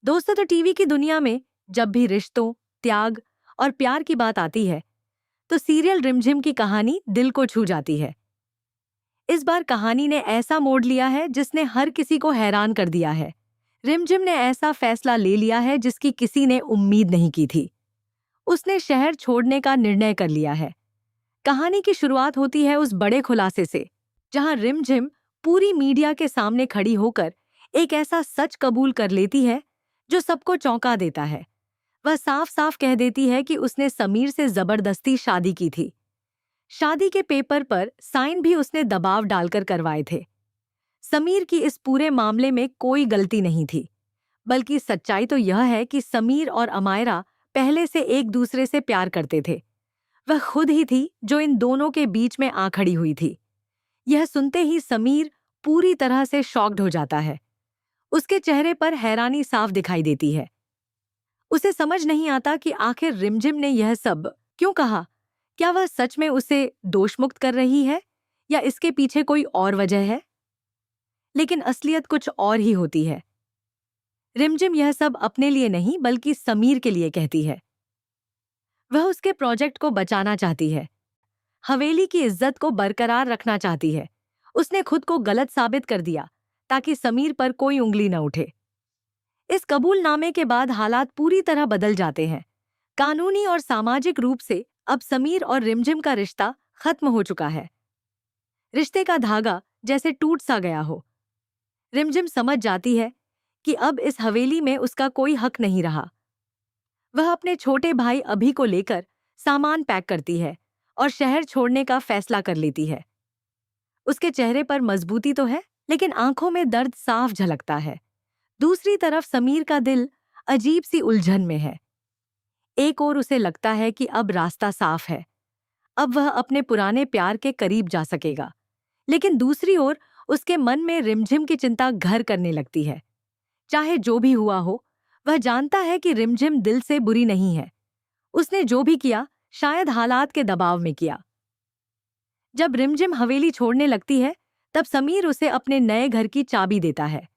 दोस्तों, तो टीवी की दुनिया में जब भी रिश्तों, त्याग और प्यार की बात आती है, तो सीरियल रिमझिम की कहानी दिल को छू जाती है। इस बार कहानी ने ऐसा मोड़ लिया है जिसने हर किसी को हैरान कर दिया है। रिमझिम ने ऐसा फैसला ले लिया है जिसकी किसी ने उम्मीद नहीं की थी। उसने शहर छोड़ने का निर्णय कर लिया है। कहानी की शुरुआत होती है उस बड़े खुलासे से, जहां रिमझिम पूरी मीडिया के सामने खड़ी होकर एक ऐसा सच कबूल कर लेती है जो सबको चौंका देता है। वह साफ साफ कह देती है कि उसने समीर से जबरदस्ती शादी की थी। शादी के पेपर पर साइन भी उसने दबाव डालकर करवाए थे। समीर की इस पूरे मामले में कोई गलती नहीं थी, बल्कि सच्चाई तो यह है कि समीर और अमायरा पहले से एक दूसरे से प्यार करते थे। वह खुद ही थी जो इन दोनों के बीच में आ खड़ी हुई थी। यह सुनते ही समीर पूरी तरह से शॉक्ड हो जाता है। उसके चेहरे पर हैरानी साफ दिखाई देती है। उसे समझ नहीं आता कि आखिर रिमझिम ने यह सब क्यों कहा। क्या वह सच में उसे दोषमुक्त कर रही है या इसके पीछे कोई और वजह है? लेकिन असलियत कुछ और ही होती है। रिमझिम यह सब अपने लिए नहीं बल्कि समीर के लिए कहती है। वह उसके प्रोजेक्ट को बचाना चाहती है, हवेली की इज्जत को बरकरार रखना चाहती है। उसने खुद को गलत साबित कर दिया ताकि समीर पर कोई उंगली न उठे। इस कबूलनामे के बाद हालात पूरी तरह बदल जाते हैं। कानूनी और सामाजिक रूप से अब समीर और रिमझिम का रिश्ता खत्म हो चुका है। रिश्ते का धागा जैसे टूट सा गया हो। रिमझिम समझ जाती है कि अब इस हवेली में उसका कोई हक नहीं रहा। वह अपने छोटे भाई अभी को लेकर सामान पैक करती है और शहर छोड़ने का फैसला कर लेती है। उसके चेहरे पर मजबूती तो है, लेकिन आंखों में दर्द साफ झलकता है। दूसरी तरफ समीर का दिल अजीब सी उलझन में है। एक ओर उसे लगता है कि अब रास्ता साफ है, अब वह अपने पुराने प्यार के करीब जा सकेगा। लेकिन दूसरी ओर उसके मन में रिमझिम की चिंता घर करने लगती है। चाहे जो भी हुआ हो, वह जानता है कि रिमझिम दिल से बुरी नहीं है। उसने जो भी किया शायद हालात के दबाव में किया। जब रिमझिम हवेली छोड़ने लगती है, तब समीर उसे अपने नए घर की चाबी देता है।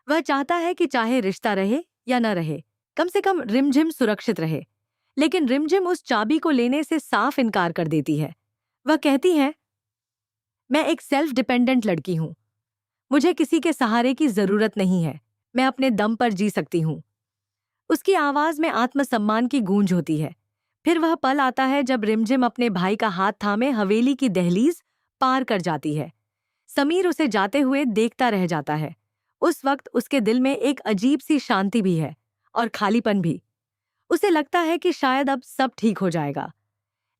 वह चाहता है कि चाहे रिश्ता रहे या न रहे, कम से कम रिमझिम सुरक्षित रहे। लेकिन रिमझिम उस चाबी को लेने से साफ इनकार कर देती है। वह कहती है, मैं एक सेल्फ डिपेंडेंट लड़की हूं। मुझे किसी के सहारे की जरूरत नहीं है। मैं अपने दम पर जी सकती हूं। उसकी आवाज में आत्मसम्मान की गूंज होती है। फिर वह पल आता है जब रिमझिम अपने भाई का हाथ थामे हवेली की दहलीज पार कर जाती है। समीर उसे जाते हुए देखता रह जाता है। उस वक्त उसके दिल में एक अजीब सी शांति भी है और खालीपन भी। उसे लगता है कि शायद अब सब ठीक हो जाएगा।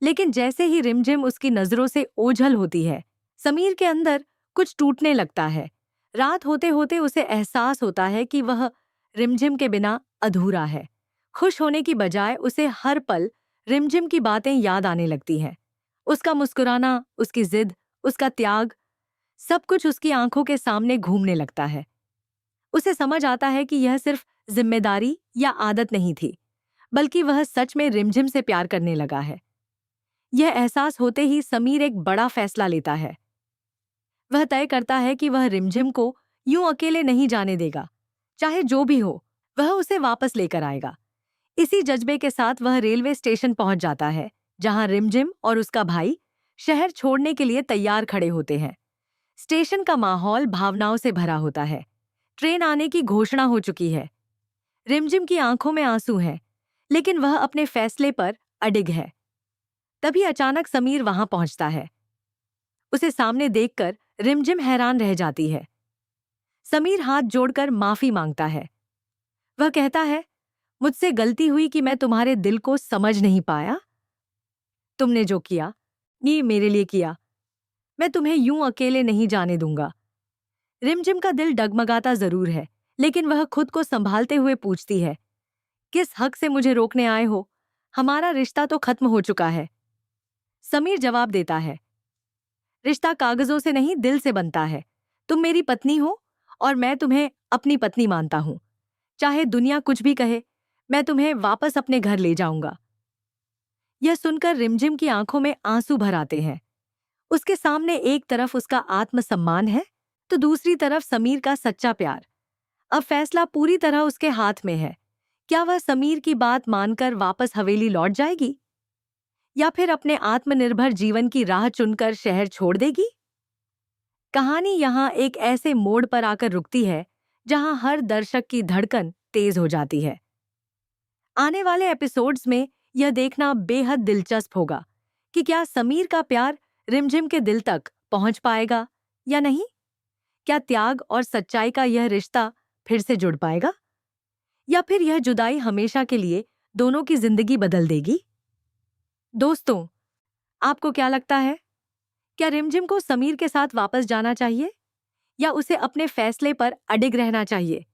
लेकिन जैसे ही रिमझिम उसकी नजरों से ओझल होती है, समीर के अंदर कुछ टूटने लगता है। रात होते होते उसे एहसास होता है कि वह रिमझिम के बिना अधूरा है। खुश होने की बजाय उसे हर पल रिमझिम की बातें याद आने लगती हैं। उसका मुस्कुराना, उसकी जिद, उसका त्याग, सब कुछ उसकी आंखों के सामने घूमने लगता है। उसे समझ आता है कि यह सिर्फ जिम्मेदारी या आदत नहीं थी, बल्कि वह सच में रिमझिम से प्यार करने लगा है। यह एहसास होते ही समीर एक बड़ा फैसला लेता है। वह तय करता है कि वह रिमझिम को यूं अकेले नहीं जाने देगा। चाहे जो भी हो, वह उसे वापस लेकर आएगा। इसी जज्बे के साथ वह रेलवे स्टेशन पहुंच जाता है, जहां रिमझिम और उसका भाई शहर छोड़ने के लिए तैयार खड़े होते हैं। स्टेशन का माहौल भावनाओं से भरा होता है। ट्रेन आने की घोषणा हो चुकी है। रिमझिम की आंखों में आंसू हैं, लेकिन वह अपने फैसले पर अडिग है। तभी अचानक समीर वहां पहुंचता है। उसे सामने देखकर रिमझिम हैरान रह जाती है। समीर हाथ जोड़कर माफी मांगता है। वह कहता है, मुझसे गलती हुई कि मैं तुम्हारे दिल को समझ नहीं पाया। तुमने जो किया, ये मेरे लिए किया। मैं तुम्हें यूं अकेले नहीं जाने दूंगा। रिमझिम का दिल डगमगाता जरूर है, लेकिन वह खुद को संभालते हुए पूछती है, किस हक से मुझे रोकने आए हो? हमारा रिश्ता तो खत्म हो चुका है। समीर जवाब देता है, रिश्ता कागजों से नहीं दिल से बनता है। तुम मेरी पत्नी हो और मैं तुम्हें अपनी पत्नी मानता हूं। चाहे दुनिया कुछ भी कहे, मैं तुम्हें वापस अपने घर ले जाऊंगा। यह सुनकर रिमझिम की आंखों में आंसू भर आते हैं। उसके सामने एक तरफ उसका आत्मसम्मान है, तो दूसरी तरफ समीर का सच्चा प्यार। अब फैसला पूरी तरह उसके हाथ में है। क्या वह समीर की बात मानकर वापस हवेली लौट जाएगी या फिर अपने आत्मनिर्भर जीवन की राह चुनकर शहर छोड़ देगी? कहानी यहाँ एक ऐसे मोड़ पर आकर रुकती है जहाँ हर दर्शक की धड़कन तेज हो जाती है। आने वाले एपिसोड्स में यह देखना बेहद दिलचस्प होगा कि क्या समीर का प्यार रिमझिम के दिल तक पहुंच पाएगा या नहीं। क्या त्याग और सच्चाई का यह रिश्ता फिर से जुड़ पाएगा या फिर यह जुदाई हमेशा के लिए दोनों की जिंदगी बदल देगी? दोस्तों, आपको क्या लगता है? क्या रिमझिम को समीर के साथ वापस जाना चाहिए या उसे अपने फैसले पर अडिग रहना चाहिए?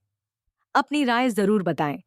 अपनी राय जरूर बताएं।